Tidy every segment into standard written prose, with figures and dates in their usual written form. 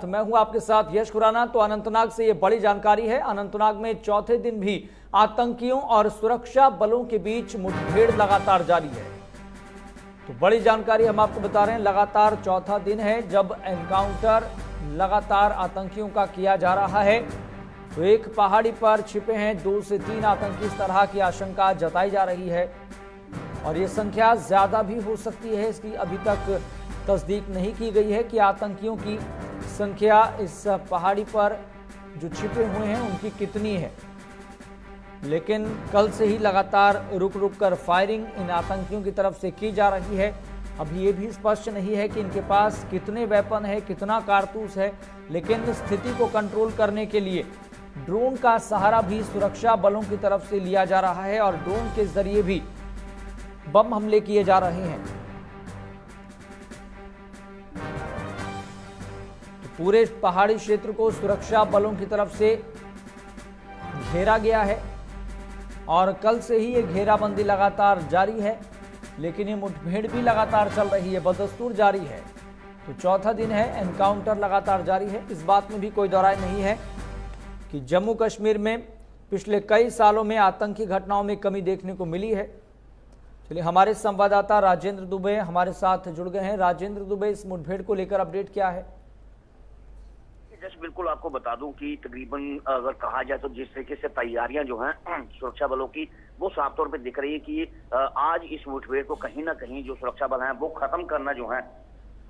तो मैं हूं आपके साथ यश खुराना। तो अनंतनाग से ये बड़ी जानकारी है। अनंतनाग में चौथे दिन भी आतंकियों और सुरक्षा बलों के बीच मुठभेड़ लगातार जारी है। तो बड़ी जानकारी हम आपको बता रहे हैं, लगातार चौथा दिन है जब एनकाउंटर लगातार आतंकियों का किया जा रहा है। तो एक पहाड़ी पर छिपे हैं 2 से 3 आतंकी, इस तरह की आशंका जताई जा रही है और ये संख्या ज्यादा भी हो सकती है। इसकी अभी तक तस्दीक नहीं की गई है कि आतंकियों की संख्या इस पहाड़ी पर जो छिपे हुए हैं उनकी कितनी है, लेकिन कल से ही लगातार रुक रुक कर फायरिंग इन आतंकियों की तरफ से की जा रही है। अभी ये भी स्पष्ट नहीं है कि इनके पास कितने वेपन है, कितना कारतूस है, लेकिन स्थिति को कंट्रोल करने के लिए ड्रोन का सहारा भी सुरक्षा बलों की तरफ से लिया जा रहा है और ड्रोन के जरिए भी बम हमले किए जा रहे हैं। तो पूरे पहाड़ी क्षेत्र को सुरक्षा बलों की तरफ से घेरा गया है और कल से ही ये घेराबंदी लगातार जारी है, लेकिन ये मुठभेड़ भी लगातार चल रही है, बदस्तूर जारी है। तो चौथा दिन है, एनकाउंटर लगातार जारी है। इस बात में भी कोई दो राय नहीं है कि जम्मू कश्मीर में पिछले कई सालों में आतंकी घटनाओं में कमी देखने को मिली है। चलिए, हमारे संवाददाता राजेंद्र दुबे हमारे साथ जुड़ गए हैं। राजेंद्र दुबे, इस मुठभेड़ को लेकर अपडेट क्या है? जस्ट बिल्कुल आपको बता दूं कि तकरीबन अगर कहा जाए तो जिस तरीके से तैयारियां जो हैं सुरक्षा बलों की, वो साफ तौर पे दिख रही है कि आज इस मुठभेड़ को कहीं ना कहीं जो सुरक्षा बल हैं वो खत्म करना जो है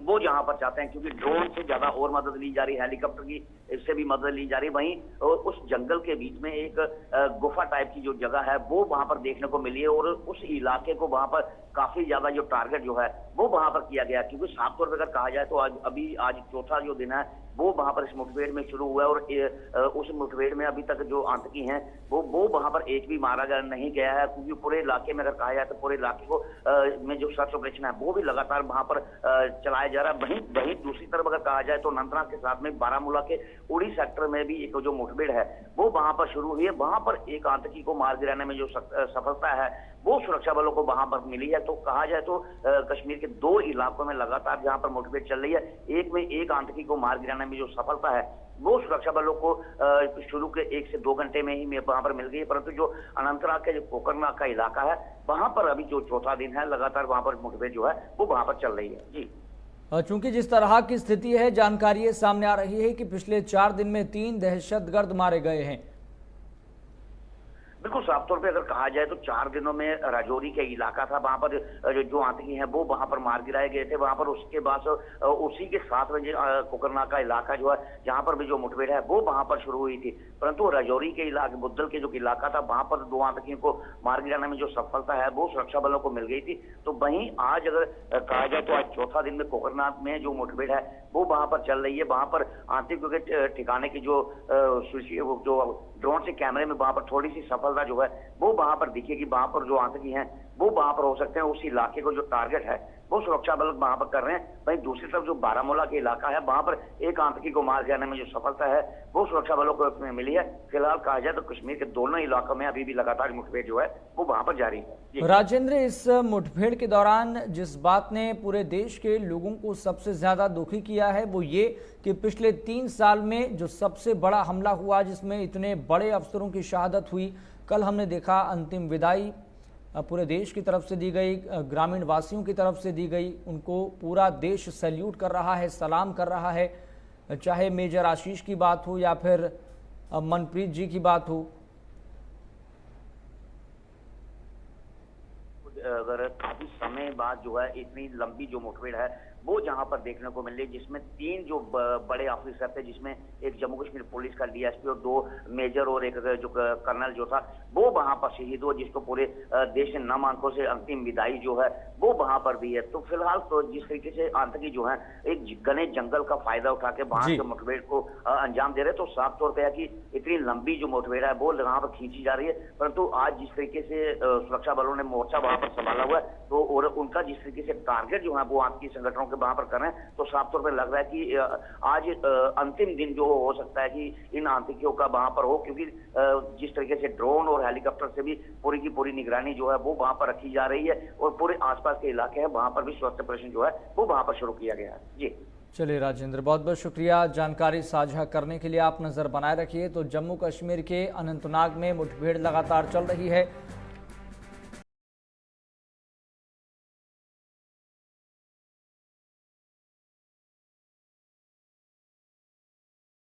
वो जहां पर चाहते हैं, क्योंकि ड्रोन से ज्यादा और मदद ली जा रही है, हेलीकॉप्टर की इससे भी मदद ली जा रही है। वहीं उस जंगल के बीच में एक गुफा टाइप की जो जगह है वो वहां पर देखने को मिली है और उस इलाके को वहां पर काफी ज्यादा जो टारगेट जो है वो वहां पर किया गया, क्योंकि साफ तौर पर अगर कहा जाए तो आज चौथा जो दिन है वो वहां पर इस मुठभेड़ में शुरू हुआ है और उस मुठभेड़ में अभी तक जो आतंकी हैं वो वहां पर एक भी मारा नहीं गया है, क्योंकि पूरे इलाके में अगर कहा जाए तो पूरे इलाके को में जो सर्च ऑपरेशन है वो भी लगातार वहां पर चलाया जा रहा है। वहीं दूसरी तरफ अगर कहा जाए तो अनंतनाग के साथ में बारामूला के उड़ी सेक्टर में भी एक जो मुठभेड़ है वो वहां पर शुरू हुई है। वहां पर एक आतंकी को मार गिराने में जो सफलता है वो सुरक्षा बलों को वहां पर मिली है। तो कहा जाए तो कश्मीर के 2 इलाकों में लगातार जहां पर मुठभेड़ चल रही है, एक में एक आतंकी को मार गिराने में जो सफलता है वो सुरक्षा बलों को शुरू के 1 से 2 घंटे में ही वहां पर मिल गई है। परंतु जो अनंतनाग के जो कोकरनाग का इलाका है वहां पर अभी जो चौथा दिन है लगातार वहां पर मुठभेड़ जो है वो वहां पर चल रही है। जी, चूंकि जिस तरह की स्थिति है, जानकारी ये सामने आ रही है कि पिछले 4 दिन में 3 दहशतगर्द मारे गए हैं। बिल्कुल साफ तौर पे अगर कहा जाए तो 4 दिनों में राजौरी के इलाका था, वहां पर जो आतंकी हैं वो वहां पर मार गिराए गए थे। वहां पर उसके बाद उसी के साथ में कोकरनाग का इलाका जो है जहां पर भी जो मुठभेड़ है वो वहां पर शुरू हुई थी। परंतु राजौरी के इलाके बुद्धल के जो इलाका था वहां पर 2 आतंकियों को मार गिराने में जो सफलता है वो सुरक्षा बलों को मिल गई थी। तो वहीं आज अगर कहा जाए तो आज चौथा दिन में कोकरनाग में जो मुठभेड़ है वो वहां पर चल रही है। वहां पर आतंकियों के ठिकाने की जो ड्रोन से कैमरे में वहां पर थोड़ी सी सफलता जो है वो वहां पर दिखेगी। वहां पर जो आतंकी हैं वो वहां पर हो सकते हैं उस इलाके को जो टारगेट है वो सुरक्षा बल वहां पर कर रहे हैं। वहीं दूसरी तरफ जो बारामूला के इलाका है वहां पर एक आतंकी को मार गिराने में जो सफलता है वो सुरक्षा बलों को मिली है। फिलहाल कहा जाए तो कश्मीर के दोनों इलाकों में अभी भी लगातार मुठभेड़ जो है वो वहां पर जारी है। राजेंद्र, इस मुठभेड़ के दौरान जिस बात ने पूरे देश के लोगों को सबसे ज्यादा दुखी किया है वो ये कि पिछले 3 साल में जो सबसे बड़ा हमला हुआ, जिसमें इतने बड़े अफसरों की शहादत हुई, कल हमने देखा अंतिम विदाई पूरे देश की तरफ से दी गई, ग्रामीण वासियों की तरफ से दी गई। उनको पूरा देश सैल्यूट कर रहा है, सलाम कर रहा है, चाहे मेजर आशीष की बात हो या फिर मनप्रीत जी की बात हो। अगर काफी समय बाद जो है इतनी लंबी जो मुठभेड़ है वो जहां पर देखने को मिल रही है, जिसमें 3 जो बड़े ऑफिसर थे, जिसमें एक जम्मू कश्मीर पुलिस का डीएसपी और 2 मेजर और एक जो कर्नल जो था वो वहां पर शहीद हुआ, जिसको पूरे देश ने नम आंखों से अंतिम विदाई जो है वो वहां पर भी है। तो फिलहाल तो जिस तरीके से आतंकी जो है एक घने जंगल का फायदा उठा के वहां के मुठभेड़ को अंजाम दे रहे, तो साफ तौर पर कि इतनी लंबी जो मुठभेड़ है वो वहां पर खींची जा रही है। परंतु आज जिस तरीके से सुरक्षा बलों ने मोर्चा वहां पर संभाला हुआ है तो और उनका जिस तरीके से टारगेट जो है वो आतंकी संगठनों के वहां पर कर रहे हैं, तो साफ तौर पर लग रहा है कि आज अंतिम दिन जो हो सकता है कि इन आतंकियों का वहां पर हो, क्योंकि जिस तरीके से ड्रोन और हेलीकॉप्टर से भी पूरी की पूरी निगरानी जो है वो वहां पर रखी जा रही है और पूरे आसपास के इलाके हैं वहां पर भी सर्च ऑपरेशन जो है वो वहां पर शुरू किया गया है। जी, चलिए राजेंद्र, बहुत बहुत शुक्रिया जानकारी साझा करने के लिए। आप नज़र बनाए रखिए। तो जम्मू कश्मीर के अनंतनाग में मुठभेड़ लगातार चल रही है।